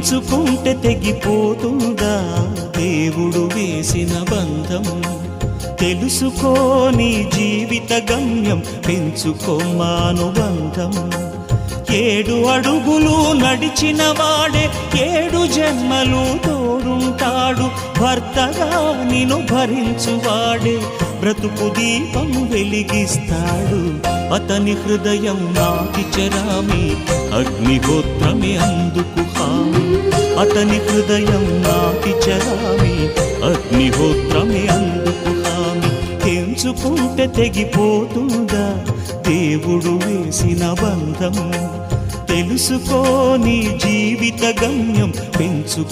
తెంచుకుంటే తెగిపోతుందా దేవుడు వేసిన బంధం? తెలుసుకో నీ జీవిత గమ్యం, పెంచుకోమానుబంధం. 7 అడుగులు నడిచిన వాడే 7 జన్మలు తోడుంటాడు. భర్తగా నిన్ను భరించువాడే బ్రతుకు దీపం వెలిగిస్తాడు. అతని హృదయం నాటి చెరామి, అగ్నిహోత్రమే అందుకు హామీ. అతని హృదయం నాటి చెరామి, అగ్నిహోత్రమే అందుకు హామీ. తెంచుకుంటే తెగిపోతుందా దేవుడు వేసిన బంధం? తెలుసుకో నీ జీవిత గమ్యం, పెంచుకోమానుబంధం.